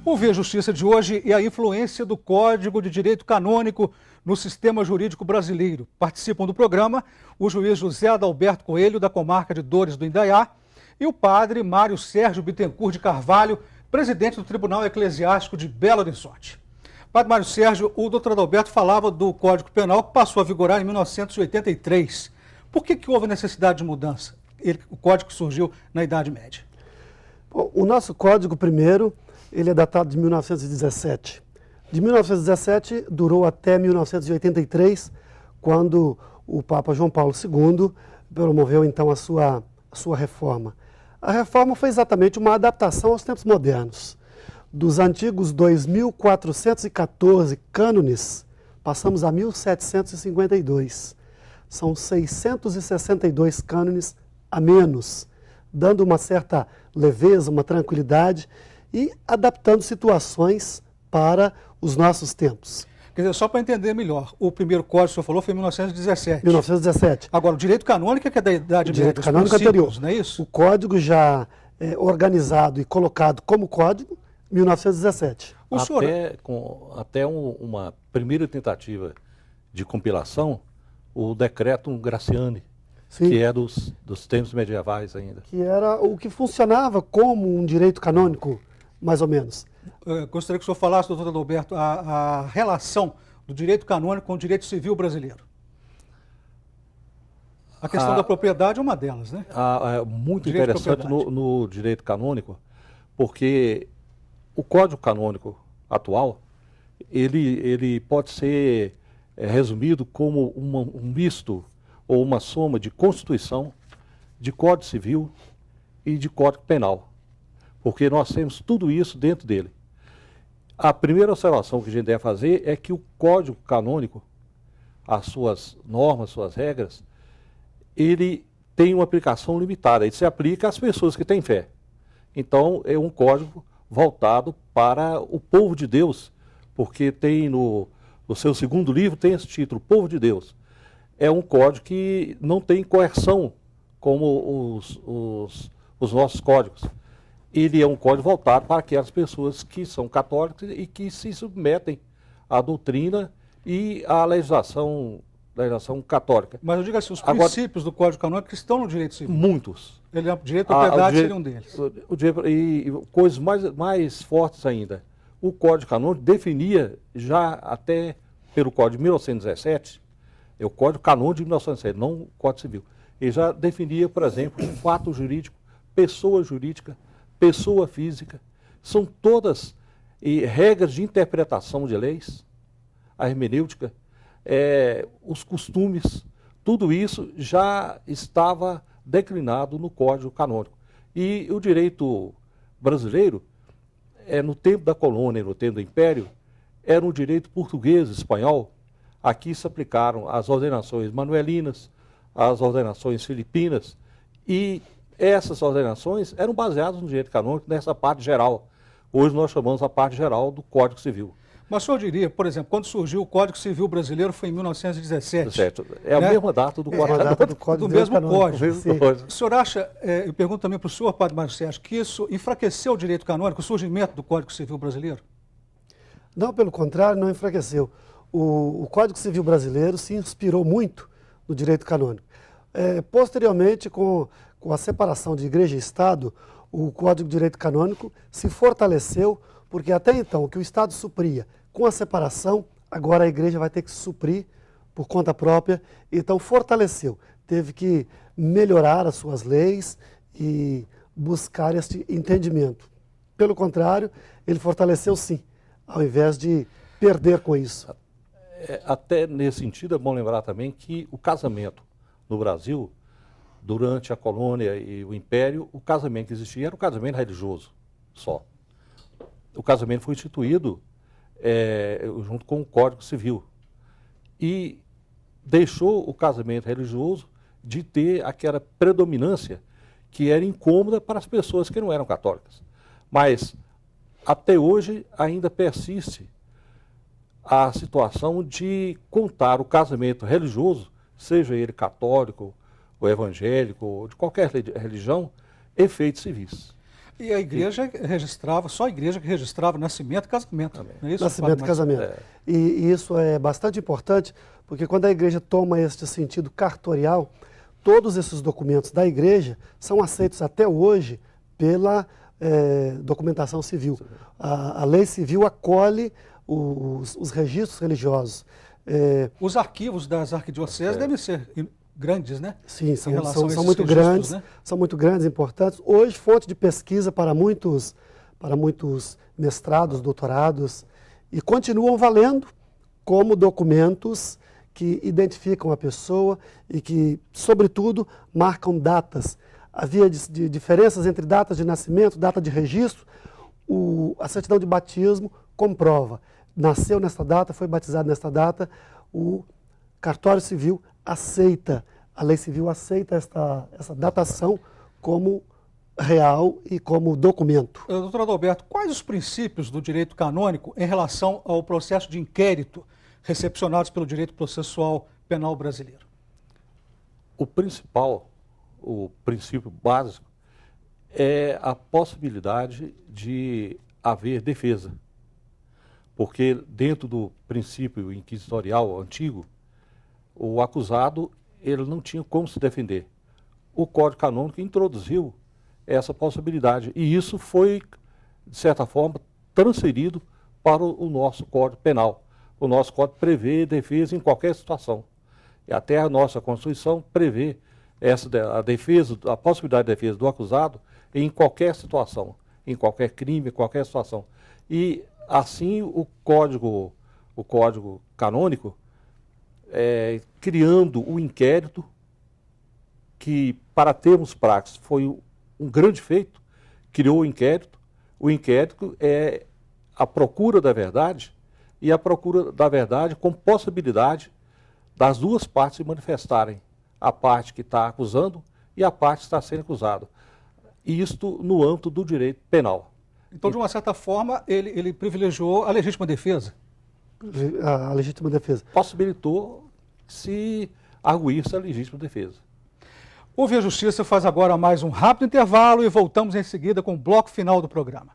O Via Justiça de hoje é a influência do Código de Direito Canônico no sistema jurídico brasileiro. Participam do programa o juiz José Adalberto Coelho, da comarca de Dores do Indaiá, e o padre Mário Sérgio Bittencourt de Carvalho, presidente do Tribunal Eclesiástico de Belo Horizonte. Padre Mário Sérgio, o doutor Adalberto falava do Código Penal que passou a vigorar em 1983. Por que houve necessidade de mudança? O código surgiu na Idade Média. Bom, o nosso código, primeiro, ele é datado de 1917. De 1917 durou até 1983, quando o Papa João Paulo II promoveu então a sua reforma. A reforma foi exatamente uma adaptação aos tempos modernos. Dos antigos 2.414 cânones, passamos a 1.752. São 662 cânones a menos, dando uma certa leveza, uma tranquilidade e adaptando situações para os nossos tempos. Quer dizer, só para entender melhor, o primeiro código que o senhor falou foi em 1917. 1917. Agora, o direito canônico é que é da Idade Média. O direito canônico anterior. Não é isso? O código já organizado e colocado como código, 1917. Até uma primeira tentativa de compilação, o decreto Graciani, Sim. que é dos tempos medievais ainda. Que era o que funcionava como um direito canônico, mais ou menos. Gostaria que o senhor falasse, doutor Adalberto, a relação do direito canônico com o direito civil brasileiro. A questão da propriedade é uma delas, né? Muito interessante no direito canônico, porque o Código Canônico atual, ele pode ser resumido como um misto ou uma soma de Constituição, de Código Civil e de Código Penal, porque nós temos tudo isso dentro dele. A primeira observação que a gente deve fazer é que o Código Canônico, as suas normas, suas regras, ele tem uma aplicação limitada, ele se aplica às pessoas que têm fé. Então, é um código voltado para o povo de Deus, porque tem no seu segundo livro, tem esse título, Povo de Deus. É um código que não tem coerção, como os nossos códigos. Ele é um código voltado para aquelas pessoas que são católicas e que se submetem à doutrina e à legislação católica. Mas eu digo assim, os princípios do Código Canônico que estão no direito civil. Muitos. O direito à propriedade seria um deles. E coisas mais fortes ainda. O Código Canônico definia já até pelo Código de 1917, é o Código Canônico de 1917, não o Código Civil. Ele já definia, por exemplo, fato jurídico, pessoa jurídica, pessoa física. São todas regras de interpretação de leis, a hermenêutica, os costumes, tudo isso já estava declinado no Código Canônico. E o direito brasileiro, no tempo da colônia, no tempo do Império, era um direito português, espanhol. Aqui se aplicaram as ordenações manuelinas, as ordenações filipinas, e essas ordenações eram baseadas no direito canônico nessa parte geral. Hoje nós chamamos a parte geral do Código Civil. Mas o senhor diria, por exemplo, quando surgiu o Código Civil Brasileiro foi em 1917. Certo. É a mesma data do Código Canônico. Do mesmo Código. Código. O senhor acha, eu pergunto também para o senhor, padre Mário Sérgio, que isso enfraqueceu o direito canônico, o surgimento do Código Civil Brasileiro? Não, pelo contrário, não enfraqueceu. O Código Civil Brasileiro se inspirou muito no direito canônico. Posteriormente, com a separação de Igreja e Estado, o Código de Direito Canônico se fortaleceu, porque até então o que o Estado supria com a separação, agora a Igreja vai ter que suprir por conta própria, então fortaleceu. Teve que melhorar as suas leis e buscar este entendimento. Pelo contrário, ele fortaleceu sim, ao invés de perder com isso. Até nesse sentido, é bom lembrar também que o casamento no Brasil, durante a colônia e o Império, o casamento que existia era o casamento religioso só. O casamento foi instituído junto com o Código Civil e deixou o casamento religioso de ter aquela predominância que era incômoda para as pessoas que não eram católicas. Mas até hoje ainda persiste a situação de contar o casamento religioso, seja ele católico ou evangélico, ou de qualquer religião, efeitos civis. E a igreja registrava, só a igreja que registrava nascimento e casamento. Não é isso? Nascimento e casamento. E isso é bastante importante, porque quando a igreja toma este sentido cartorial, todos esses documentos da igreja são aceitos até hoje pela documentação civil. A lei civil acolhe os registros religiosos. Os arquivos das arquidioceses devem ser grandes, né? Sim, são muito grandes, né? São muito grandes, importantes. Hoje, fonte de pesquisa para muitos mestrados, doutorados, e continuam valendo como documentos que identificam a pessoa e que, sobretudo, marcam datas. Havia diferenças entre datas de nascimento, data de registro. A certidão de batismo comprova. Nasceu nesta data, foi batizado nesta data, o cartório civil aceita, a lei civil aceita essa datação como real e como documento. Doutor Adalberto, quais os princípios do direito canônico em relação ao processo de inquérito recepcionados pelo direito processual penal brasileiro? O princípio básico é a possibilidade de haver defesa. Porque dentro do princípio inquisitorial antigo, o acusado ele não tinha como se defender. O Código Canônico introduziu essa possibilidade e isso foi, de certa forma, transferido para o nosso Código Penal. O nosso Código prevê defesa em qualquer situação. E até a nossa Constituição prevê a possibilidade de defesa do acusado em qualquer situação, em qualquer crime, em qualquer situação. E assim o Código Canônico, criando o inquérito, que para termos práticos foi um grande feito, criou o inquérito. O inquérito é a procura da verdade, e a procura da verdade com possibilidade das duas partes se manifestarem, a parte que está acusando e a parte que está sendo acusada. E isto no âmbito do direito penal. Então, de uma certa forma, ele privilegiou a legítima defesa? A legítima defesa. Possibilitou se arguir-se a legítima defesa. O Via Justiça faz agora mais um rápido intervalo e voltamos em seguida com o bloco final do programa.